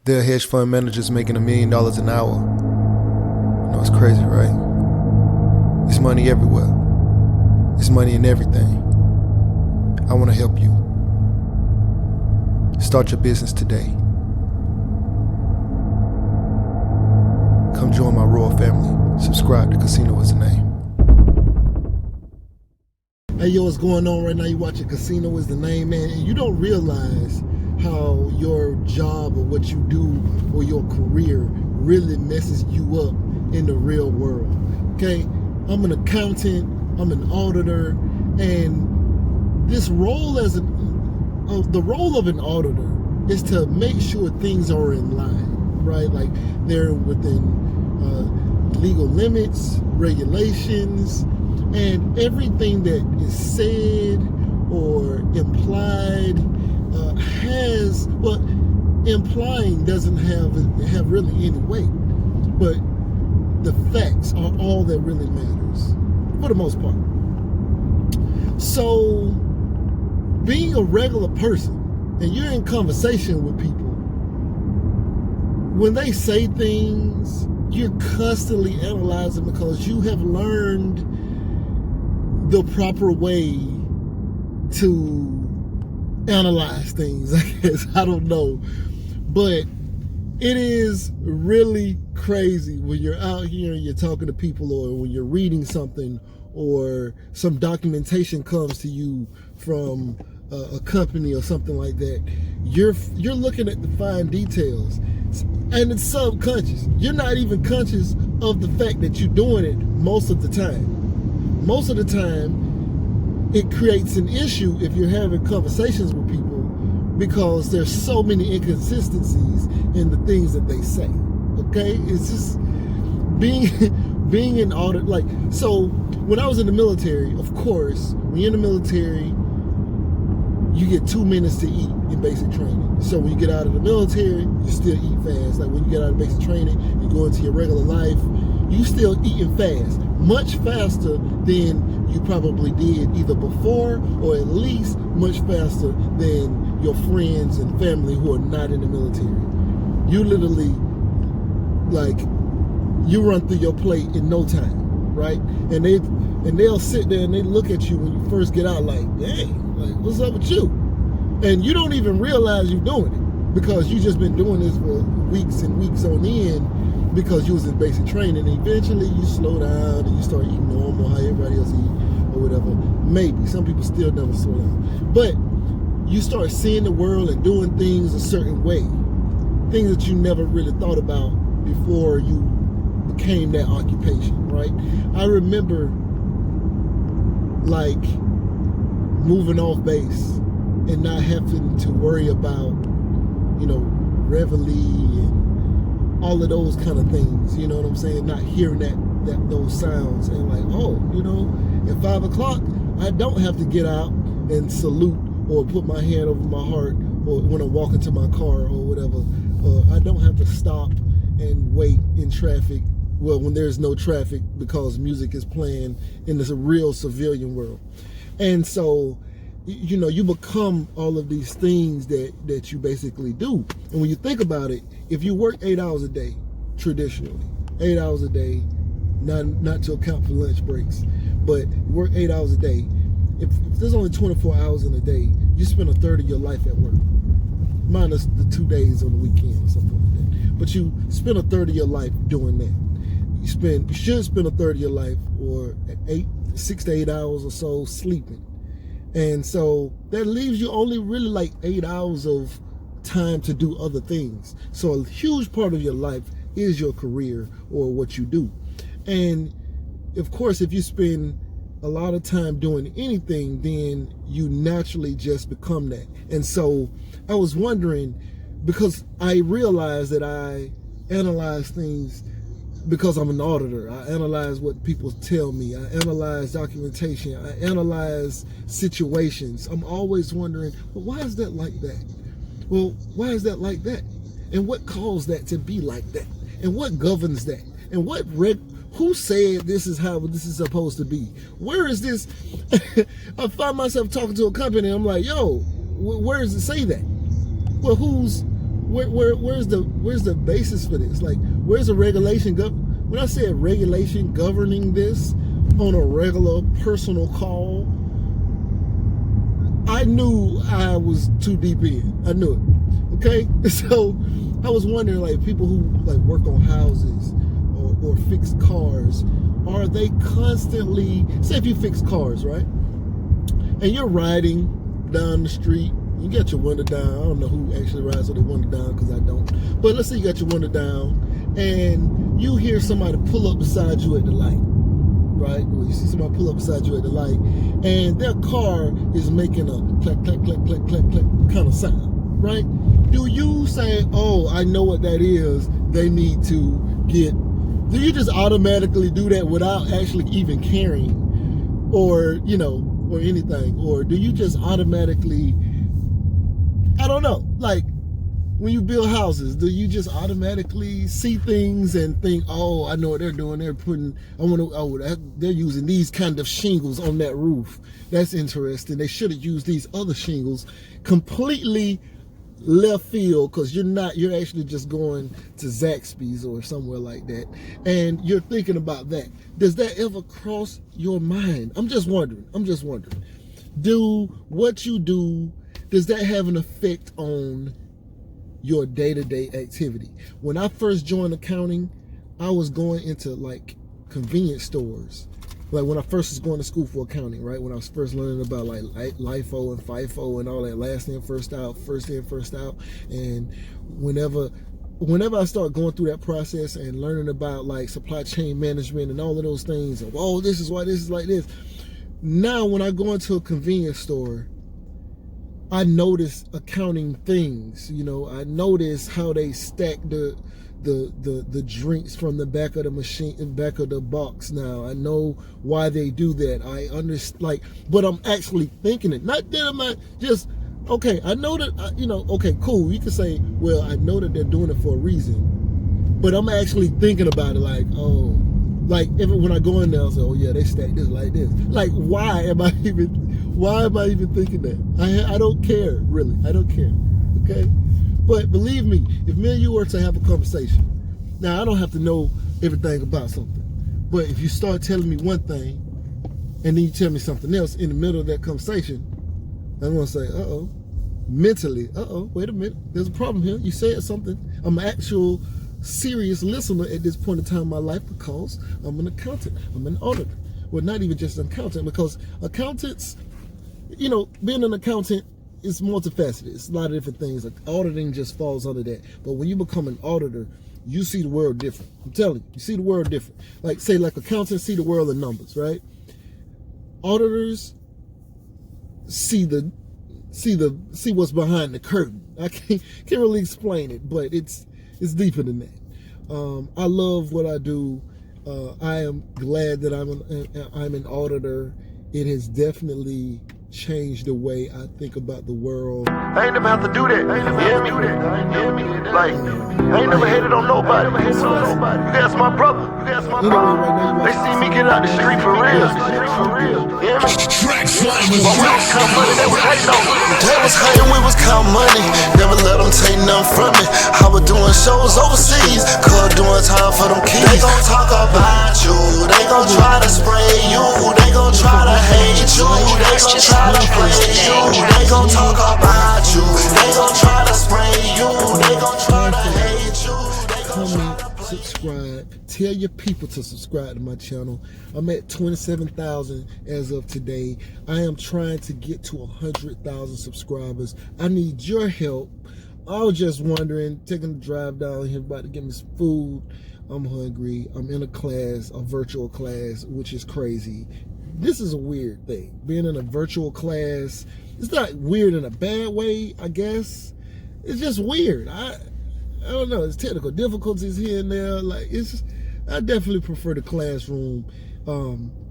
There are hedge fund managers making $1 million an hour. You know, it's crazy, right? It's money everywhere. It's money in everything. I want to help you. Start your business today. Come join my royal family. Subscribe to Casino Is the Name. Hey, yo, what's going on right now? You watching Casino Is the Name, man, and you don't realize how your job or what you do or your career really messes you up in the real world. Okay, I'm an accountant, I'm an auditor, and this role the role of an auditor is to make sure things are in line, right? Like they're within legal limits, regulations, and everything that is said or implied implying doesn't have really any weight, but the facts are all that really matters for the most part. So being a regular person and you're in conversation with people, when they say things, you're constantly analyzing because you have learned the proper way to analyze things, I guess. I don't know. But it is really crazy when you're out here and you're talking to people, or when you're reading something, or some documentation comes to you from a company or something like that. You're looking at the fine details, and it's subconscious. You're not even conscious of the fact that you're doing it most of the time. Most of the time, it creates an issue if you're having conversations with people, because there's so many inconsistencies in the things that they say. Okay, it's just being an audit. Like, so when I was in the military, of course, when you're in the military, you get 2 minutes to eat in basic training. So when you get out of the military, you still eat fast. Like when you get out of basic training, you go into your regular life, you still eating fast, much faster than you probably did either before, or at least much faster than your friends and family who are not in the military. You literally, like, you run through your plate in no time, right? And they'll sit there and they look at you when you first get out like, dang, like, what's up with you? And you don't even realize you're doing it, because you just been doing this for weeks and weeks on end, because you was in basic training. And eventually you slow down and you start eating normal, how everybody else eat or whatever. Maybe some people still never slow down, but you start seeing the world and doing things a certain way, things that you never really thought about before you became that occupation, right? I remember, like, moving off base and not having to worry about, you know, reveille and all of those kind of things, you know what I'm saying? Not hearing those sounds, and like, oh, you know, at 5 o'clock, I don't have to get out and salute or put my hand over my heart, or when I'm walking to my car or whatever. I don't have to stop and wait in traffic, well, when there's no traffic, because music is playing in this real civilian world. And so, you know, you become all of these things that you basically do. And when you think about it, if you work 8 hours a day, traditionally, 8 hours a day, not to account for lunch breaks, but you work 8 hours a day, if there's only 24 hours in a day, you spend a third of your life at work, minus the 2 days on the weekend or something like that. But you spend a third of your life doing that. You should spend a third of your life, or 6 to 8 hours or so, sleeping. And so that leaves you only really like 8 hours of time to do other things. So a huge part of your life is your career or what you do. And of course, if you spend a lot of time doing anything, then you naturally just become that. And so I was wondering, because I realized that I analyze things because I'm an auditor. I analyze what people tell me. I analyze documentation. I analyze situations. I'm always wondering, well, why is that like that? Well, why is that like that? And what caused that to be like that? And what governs that? And who said this is how this is supposed to be? Where is this? I find myself talking to a company and I'm like, yo, where does it say that? Well, who's where's the basis for this? Like, where's the regulation? When I said regulation governing this on a regular personal call, I knew I was too deep in. I knew it. Okay, so I was wondering, like, people who like work on houses or fix cars, are they constantly, say if you fix cars, right? And you're riding down the street, you got your window down. I don't know who actually rides with their window down, because I don't. But let's say you got your window down and you hear somebody pull up beside you at the light, right? Or you see somebody pull up beside you at the light and their car is making a clack, clack, clack, clack, clack, clack kind of sound, right? Do you say, oh, I know what that is, they need to get... Do you just automatically do that without actually even caring, or, you know, or anything? Or do you just automatically, I don't know, like when you build houses, do you just automatically see things and think, oh, I know what they're doing, they're putting, they're using these kind of shingles on that roof, that's interesting, they should have used these other shingles, completely left field, because you're actually just going to Zaxby's or somewhere like that, and you're thinking about that. Does that ever cross your mind? I'm just wondering. Do what you do, does that have an effect on your day-to-day activity? When I first joined accounting, I was going into like convenience stores. Like when I first was going to school for accounting, right? When I was first learning about like LIFO and FIFO and all that, last in, first out, first in, first out. And whenever I start going through that process and learning about like supply chain management and all of those things, and, oh, this is why this is like this. Now when I go into a convenience store, I notice accounting things. You know, I notice how they stack the drinks from the back of the machine, back of the box. Now I know why they do that. I understand, like, but I'm actually thinking it. Not that I'm not just, okay, I know that, you know, okay, cool. You can say, well, I know that they're doing it for a reason, but I'm actually thinking about it, like, oh, like when I go in there, I'll say, oh yeah, they stack this like this. Like, why am I even thinking that? I don't care, really. I don't care. Okay. But believe me, if me and you were to have a conversation, now I don't have to know everything about something, but if you start telling me one thing and then you tell me something else in the middle of that conversation, I'm going to say, uh-oh, mentally, uh-oh, wait a minute, there's a problem here. You said something. I'm an actual serious listener at this point in time in my life, because I'm an accountant, I'm an auditor. Well, not even just an accountant, because accountants, you know, being an accountant, it's multifaceted. It's a lot of different things. Like auditing just falls under that. But when you become an auditor, you see the world different. I'm telling you see the world different. Like, say, like accountants see the world in numbers, right? Auditors see what's behind the curtain. I can't really explain it, but it's deeper than that. I love what I do. I am glad that I'm an auditor. It has definitely changed the way I think about the world. I ain't never have to do that. Like, I ain't never hated on nobody. You guys my brother. You guys my brother. They see me get out the street for real. Yeah, man. But we was count money, they was hating on me. They was hating, we was count money. Never let them take nothing from me. I was doing shows overseas, cause doing time for them keys. They gon' talk about you. They gon' try to spray you. They gon' try to hate you. They gon' try to play you. They gon' talk about you. They gon' try to spray you. They gon' try to hate you. Comment, subscribe. Tell your people to subscribe to my channel. I'm at 27,000 as of today. I am trying to get to 100,000 subscribers. I need your help. I was just wondering, taking a drive down here, about to get me some food. I'm hungry. I'm in a class, a virtual class, which is crazy. This is a weird thing. Being in a virtual class, it's not weird in a bad way, I guess. It's just weird. I don't know. It's technical difficulties here and there. Like, I definitely prefer the classroom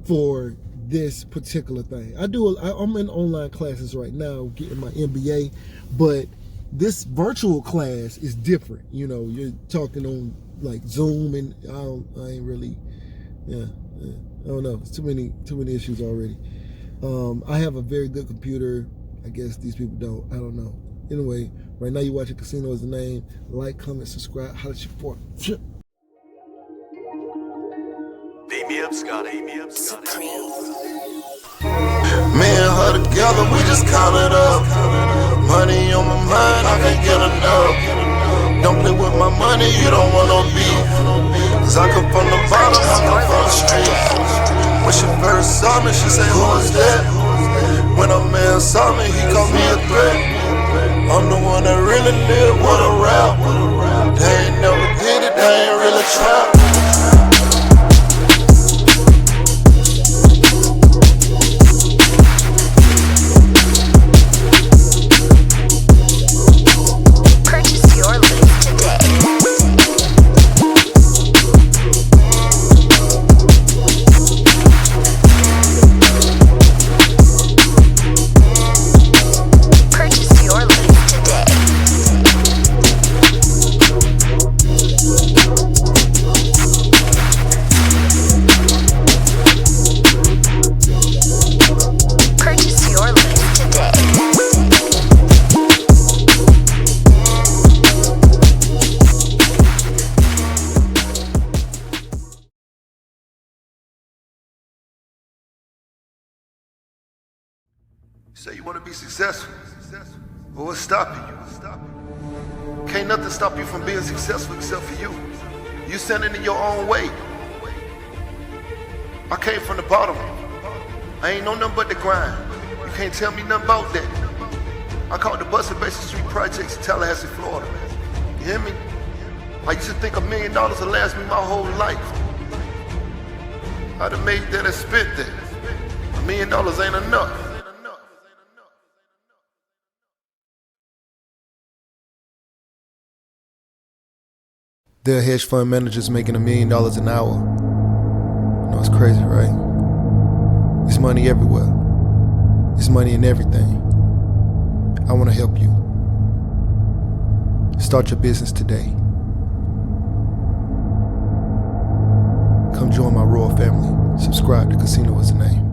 for this particular thing. I'm in online classes right now, getting my MBA, but this virtual class is different. You know, you're talking on like Zoom, and I ain't really, yeah. I don't know. It's too many issues already. I have a very good computer. I guess these people don't. I don't know. Anyway, Right now, you're watching Casino Is the Name. Like, comment, subscribe. Holla at your boy. Beat me up, Scotty. Me and her together, we just count it up. Money on my mind, I can't get enough. Don't play with my money, you don't want no beef. Cause I come from the bottom, I come from the street. When she first saw me, she said, who is that? When a man saw me, he called me a threat. I'm the one that really live with a rap. They ain't never did it, they ain't really trap. Say you want to be successful, but what's stopping you? Can't nothing stop you from being successful except for you. You standing in your own way. I came from the bottom. I ain't know nothing but the grind. You can't tell me nothing about that. I caught the bus at Desperation Street Projects in Tallahassee, Florida. You hear me? I used to think $1 million would last me my whole life. I'd have made that and spent that. $1 million ain't enough. There are hedge fund managers making $1 million an hour. I know it's crazy, right? There's money everywhere. There's money in everything. I want to help you. Start your business today. Come join my royal family. Subscribe to Casino Is the Name.